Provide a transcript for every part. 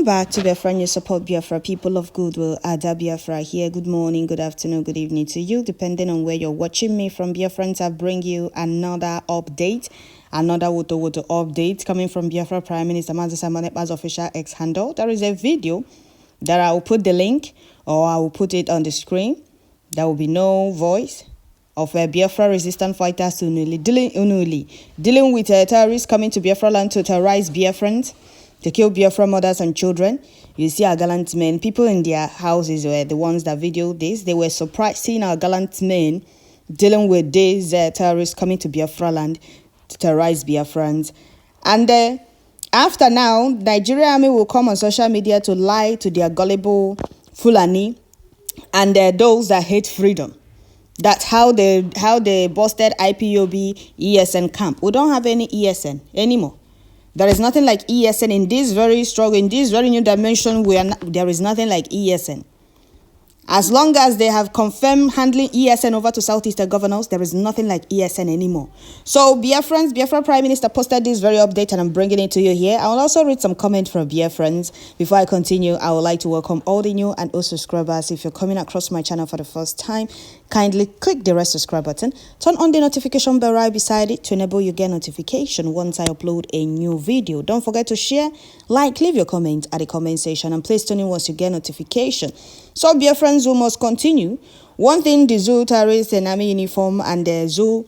Welcome back to Biafra News Support Biafra, people of goodwill. Ada Biafra here. Good morning, good afternoon, good evening to you, depending on where you're watching me from. Biafrans, I bring you another update, another Wotowoto update coming from Biafra Prime Minister Simon Ekpa's official X handle. There is a video that I will put the link, or I will put it on the screen. There will be no voice of Biafra resistant fighters dealing with terrorists coming to Biafra land to terrorize Biafrans, to kill Biafra mothers and children. You see our gallant men, people in their houses were the ones that videoed this. They were surprised seeing our gallant men dealing with these terrorists coming to Biafra land to terrorize Biafrans. And after now, Nigeria army will come on social media to lie to their gullible Fulani and those that hate freedom. That's how they busted IPOB ESN camp. We don't have any ESN anymore. There is nothing like ESN in this very struggle, in this very new dimension. There is nothing like ESN. As long as they have confirmed handling ESN over to Southeastern governors, there is nothing like ESN anymore. So Biafra Prime Minister posted this very update and I'm bringing it to you here. I will also read some comments from Biafrans. Before I continue, I would like to welcome all the new and old subscribers. If you're coming across my channel for the first time, kindly click the red subscribe button. Turn on the notification bell right beside it to enable you get notification once I upload a new video. Don't forget to share, like, leave your comment at the comment section, and please turn in once you get notification. So Biafrans who must continue. One thing the Zoo terrorists in army uniform and the Zoo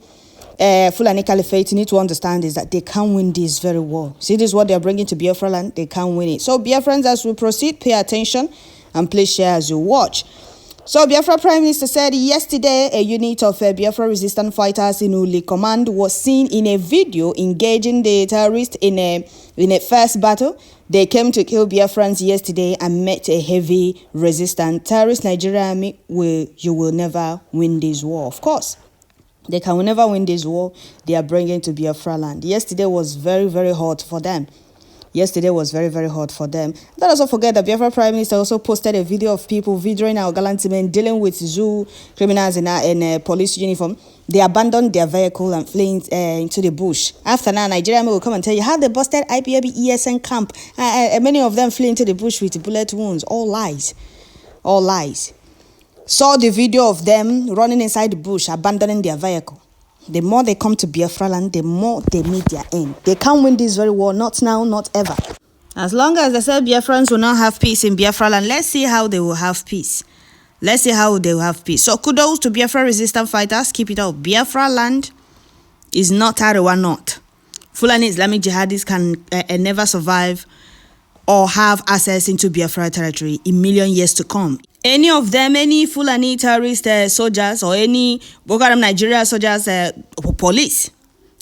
Fulani Caliphate need to understand is that they can't win this very war. See, this is what they're bringing to Biafra land. They can't win it. So Biafrans, as we proceed, pay attention and please share as you watch. So Biafra Prime Minister said yesterday a unit of Biafra resistant fighters in Uli Command was seen in a video engaging the terrorists in a first battle. They came to kill Biafrans yesterday and met a heavy resistance. Terrorist Nigeria army, you will never win this war. Of course, they can never win this war they are bringing to Biafra land. Yesterday was very, very hot for them. Yesterday was very, very hot for them. Don't also forget that Biafra Prime Minister also posted a video of people videoing our gallant men dealing with zoo criminals in a police uniform. They abandoned their vehicle and fleeing into the bush. After now, Nigeria will come and tell you how they busted IPOB ESN camp. Many of them flee into the bush with bullet wounds. All lies. All lies. Saw the video of them running inside the bush, abandoning their vehicle. The more they come to Biafra land, the more they meet their end. They can't win this very war, not now, not ever. As long as they said Biafrans will not have peace in Biafra land, let's see how they will have peace. Let's see how they will have peace. So kudos to Biafra resistant fighters. Keep it up. Biafra land is not Tèrrøríst not. Fulani Islamic jihadis can never survive or have access into Biafra territory in million years to come. Any of them, any Fulani terrorist soldiers or any Boko Haram Nigeria soldiers, police,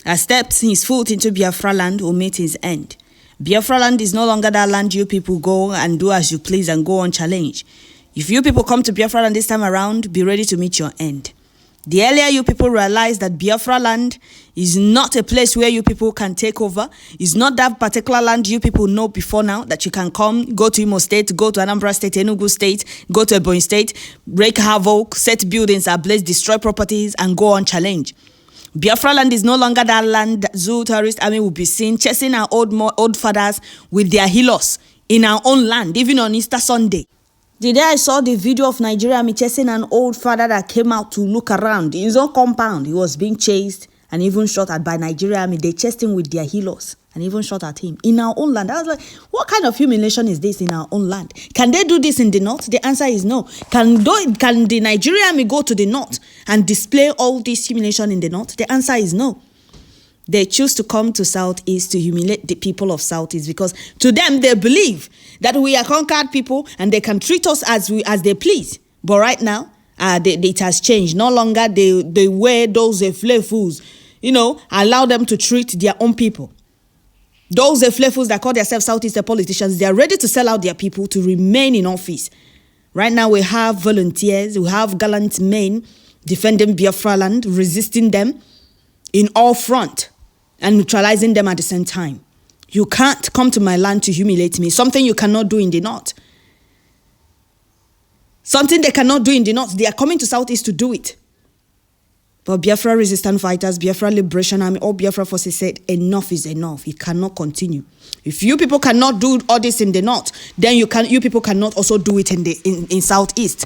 has stepped his foot into Biafra land will meet his end. Biafra land is no longer that land you people go and do as you please and go on challenge. If you people come to Biafra land this time around, be ready to meet your end. The earlier you people realize that Biafra land is not a place where you people can take over, it's not that particular land you people know before now, that you can come, go to Imo State, go to Anambra State, Enugu State, go to Ebonyi State, wreak havoc, set buildings ablaze, destroy properties, and go on challenge. Biafra land is no longer that land that Zoo terrorist army will be seen chasing our old fathers with their healers in our own land, even on Easter Sunday. The day I saw the video of Nigeria chasing an old father that came out to look around in his own compound, he was being chased and even shot at by Nigeria army. They chased him with their healers and even shot at him in our own land. I was like, what kind of humiliation is this in our own land? Can they do this in the north? The answer is no. Can the Nigeria army go to the north and display all this humiliation in the north? The answer is no. They choose to come to Southeast to humiliate the people of Southeast because to them, they believe that we are conquered people and they can treat us as they please. But right now, it has changed. No longer they wear those fools, allow them to treat their own people. Those fools that call themselves Southeast politicians, they are ready to sell out their people to remain in office. Right now, we have volunteers, we have gallant men defending Biafra land, resisting them in all front and neutralizing them at the same time. You can't come to my land to humiliate me. Something you cannot do in the north. Something they cannot do in the north. They are coming to Southeast to do it. But Biafra resistance fighters, Biafra Liberation Army, all Biafra forces said enough is enough. It cannot continue. If you people cannot do all this in the north, then you people cannot also do it in southeast.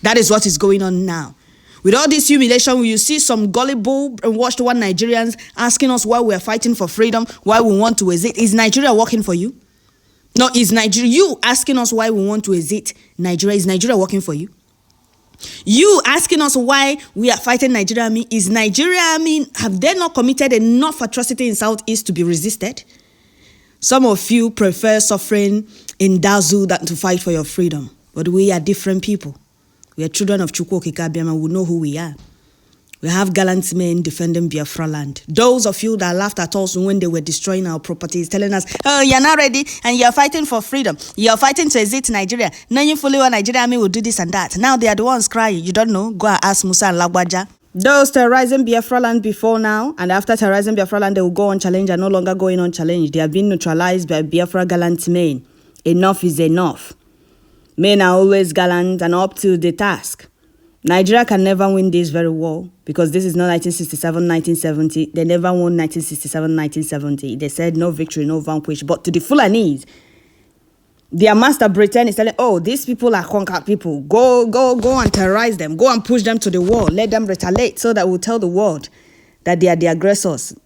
That is what is going on now. With all this humiliation, you see some gullible and washed one Nigerians asking us why we are fighting for freedom, why we want to exit. Is Nigeria working for you? No, is Nigeria, you asking us why we want to exit Nigeria, is Nigeria working for you? You asking us why we are fighting Nigeria Army, is Nigeria Army, have they not committed enough atrocity in Southeast to be resisted? Some of you prefer suffering in Dazu than to fight for your freedom. But we are different people. We are children of Chukwu Okike Abiama. We know who we are. We have gallant men defending Biafra land. Those of you that laughed at us when they were destroying our properties, telling us, oh, you're not ready and you're fighting for freedom. You're fighting to exit Nigeria. Now you fully want Nigeria Army will do this and that. Now they are the ones crying. You don't know? Go and ask Musa and Lagwaja. Those terrorizing Biafra land before now, and after terrorizing Biafra land, they will go on challenge and no longer going on challenge. They have been neutralized by Biafra gallant men. Enough is enough. Men are always gallant and up to the task. Nigeria can never win this very war because this is not 1967, 1970. They never won 1967, 1970. They said no victory, no vanquish. But to the Fulanese, their master Britain is telling, oh, these people are conquered people. Go and terrorize them. Go and push them to the wall. Let them retaliate so that we'll tell the world that they are the aggressors.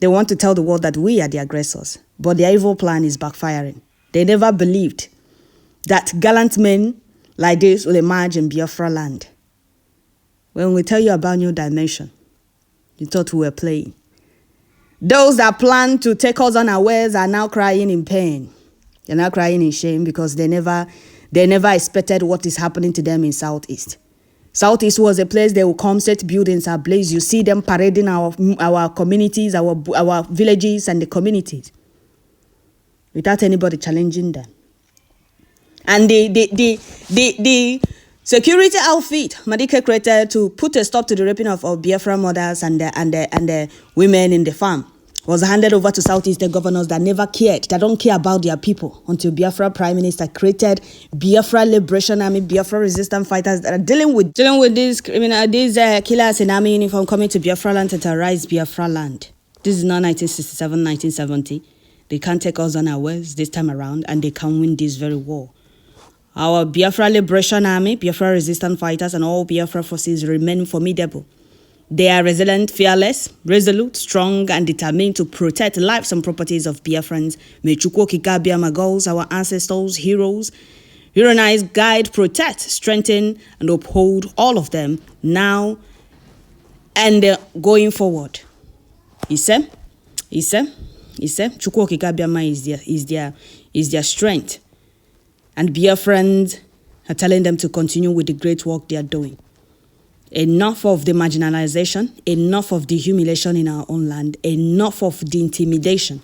They want to tell the world that we are the aggressors. But their evil plan is backfiring. They never believed that gallant men like this will emerge in Biafra land. When we tell you about New Dimension, you thought we were playing. Those that plan to take us unawares are now crying in pain. They're now crying in shame because they never expected what is happening to them in Southeast. Southeast was a place they will come, set buildings ablaze. You see them parading our communities, our villages and the communities without anybody challenging them. And the security outfit Madike created to put a stop to the raping of Biafra mothers and the women in the farm was handed over to Southeast governors that never cared. They don't care about their people until Biafra Prime Minister created Biafra Liberation Army, Biafra resistance fighters that are dealing with these killers in army uniform coming to Biafra land to terrorize Biafra land. This is not 1967, 1970. They can't take us unawares this time around, and they can win this very war. Our Biafra Liberation Army, Biafra resistance fighters, and all Biafra forces remain formidable. They are resilient, fearless, resolute, strong, and determined to protect the lives and properties of Biafrans. May Chukwu Okike Abiama goals, our ancestors, heroes, heroize, guide, protect, strengthen, and uphold all of them now and going forward. Chukwu Okike Abiama is their strength. And Biafrans are telling them to continue with the great work they are doing. Enough of the marginalization, enough of the humiliation in our own land, enough of the intimidation.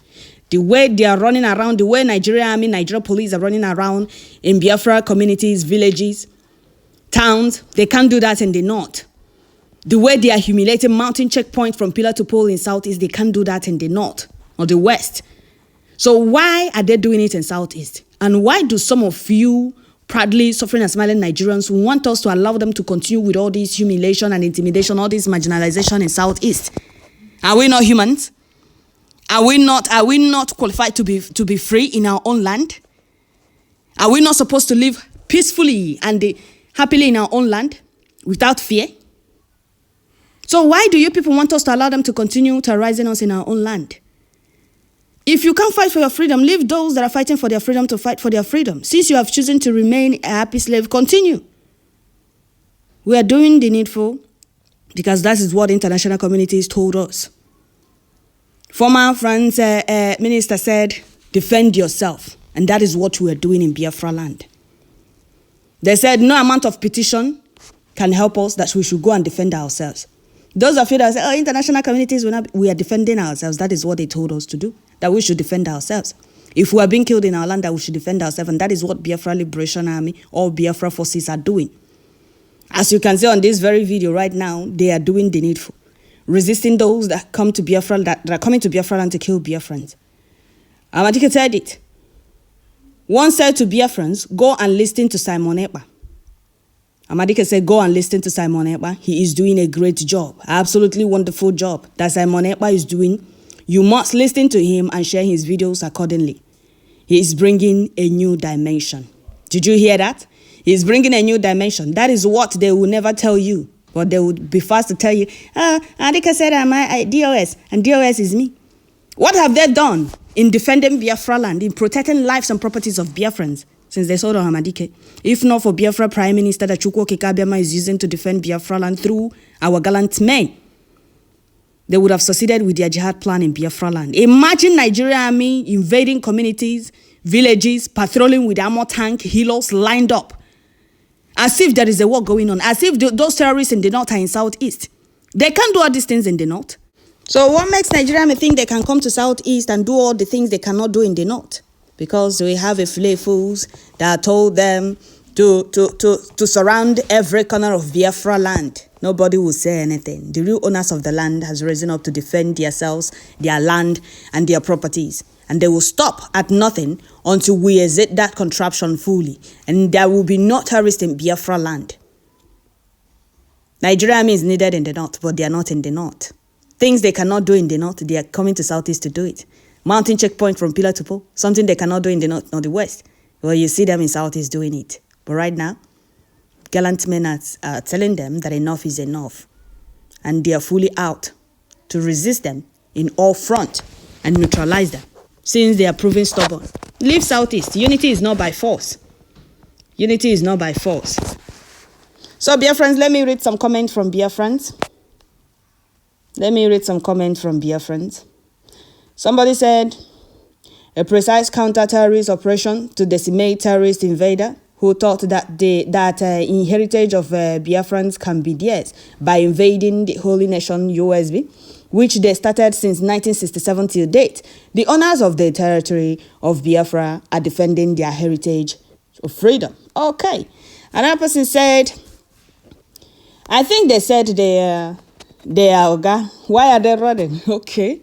The way they are running around, the way Nigeria Army, Nigeria police are running around in Biafra communities, villages, towns, they can't do that in the north. The way they are humiliating mountain checkpoint from pillar to pole in Southeast, they can't do that in the north or the west. So why are they doing it in Southeast? And why do some of you proudly suffering and smiling Nigerians want us to allow them to continue with all this humiliation and intimidation, all this marginalization in Southeast? Are we not humans? Are we not qualified to be free in our own land? Are we not supposed to live peacefully and happily in our own land without fear? So why do you people want us to allow them to continue terrorizing us in our own land? If you can't fight for your freedom, leave those that are fighting for their freedom to fight for their freedom. Since you have chosen to remain a happy slave, continue. We are doing the needful because that is what the international community has told us. Former France minister said, defend yourself. And that is what we are doing in Biafra land. They said no amount of petition can help us, that we should go and defend ourselves. Those of you that say, oh, international communities, we are defending ourselves. That is what they told us to do, that we should defend ourselves. If we are being killed in our land, that we should defend ourselves. And that is what Biafra Liberation Army or Biafra forces are doing. As you can see on this very video right now, they are doing the needful. Resisting those that come to Biafra, that are coming to Biafra land to kill Biafrans. Amadike said it. One said to Biafrans, go and listen to Simon Ekpa. Amadike said, go and listen to Simon Ekpa. He is doing a great job. Absolutely wonderful job that Simon Ekpa is doing. You must listen to him and share his videos accordingly. He is bringing a new dimension. Did you hear that? He is bringing a new dimension. That is what they will never tell you. But they would be fast to tell you, Adika said I'm DOS, and DOS is me. What have they done in defending Biafra land, in protecting lives and properties of Biafrans since they sold on Amadike? If not for Biafra Prime Minister that Chukwu Kikabiama is using to defend Biafra land through our gallant men, they would have succeeded with their jihad plan in Biafra land. Imagine Nigerian army invading communities, villages, patrolling with armor tank, helos lined up. As if there is a war going on. As if those terrorists in the north are in southeast. They can't do all these things in the north. So what makes Nigeria think they can come to southeast and do all the things they cannot do in the north? Because we have a few fools that told them to surround every corner of Biafra land. Nobody will say anything. The real owners of the land has risen up to defend themselves, their land, and their properties. And they will stop at nothing until we exit that contraption fully. And there will be no terrorists in Biafra land. Nigeria is needed in the north, but they are not in the north. Things they cannot do in the north, they are coming to southeast to do it. Mountain checkpoint from pillar to pole, something they cannot do in the north, nor the west. Well, you see them in southeast doing it. But right now, gallant men are telling them that enough is enough. And they are fully out to resist them in all front and neutralize them. Since they are proving stubborn. Leave southeast. Unity is not by force. Unity is not by force. So, Biafrans, let me read some comments from Biafrans. Somebody said, a precise counter-terrorist operation to decimate terrorist invader who thought that heritage of Biafrans can be theirs by invading the holy nation USB, which they started since 1967 till date. The owners of the territory of Biafra are defending their heritage of freedom. Okay. Another person said, I think they said they are Oga. Why are they running? Okay.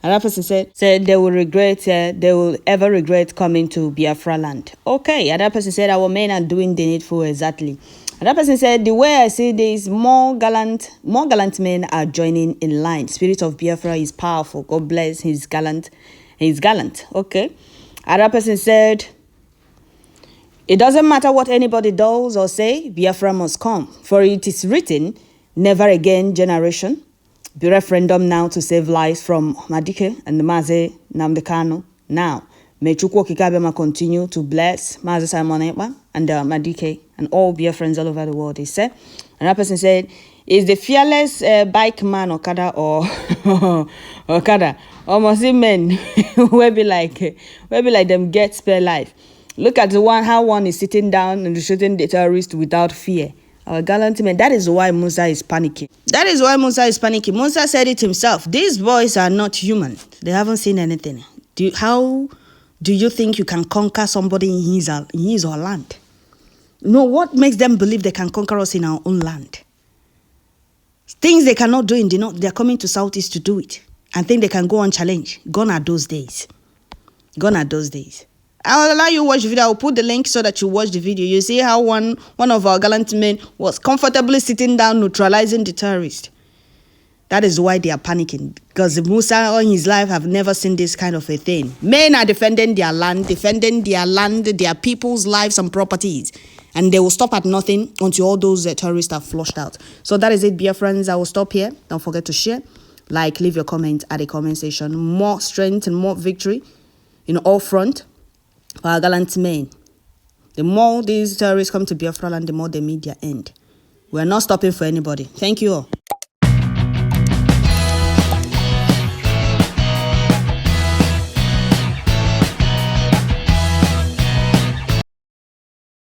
Another person said they will ever regret coming to Biafra land. Okay. Another person said our men are doing the needful exactly. Another person said, the way I see this, more gallant men are joining in line. Spirit of Biafra is powerful. God bless. He's gallant. Okay. Another person said, it doesn't matter what anybody does or say, Biafra must come. For it is written, never again generation. Be referendum now to save lives from Madike and the Maze Namdekano. Now, may Chukwu Kikabema continue to bless Maze Simon Ekpa and Madike and all Biafrans all over the world, they said. Another person said, is the fearless bike man Okada or Okada? Almost men will be like them get spare life. Look at how one is sitting down and shooting the terrorist without fear. Our gallant men. That is why Musa is panicking. Musa said it himself. These boys are not human. They haven't seen anything. How do you think you can conquer somebody in his or land? No, what makes them believe they can conquer us in our own land? Things they cannot do in the north, they're coming to southeast to do it. And think they can go on challenge. Gone are those days. I'll allow you to watch the video. I'll put the link so that you watch the video. You see how one of our gallant men was comfortably sitting down neutralizing the terrorist. That is why they are panicking. Because Musa all his life have never seen this kind of a thing. Men are defending their land, their people's lives and properties. And they will stop at nothing until all those terrorists are flushed out. So that is it, dear friends. I will stop here. Don't forget to share, like, leave your comment at the comment section. More strength and more victory in all front for our gallant men. The more these terrorists come to Biafra land, the more the media end. We're not stopping for anybody. Thank you all.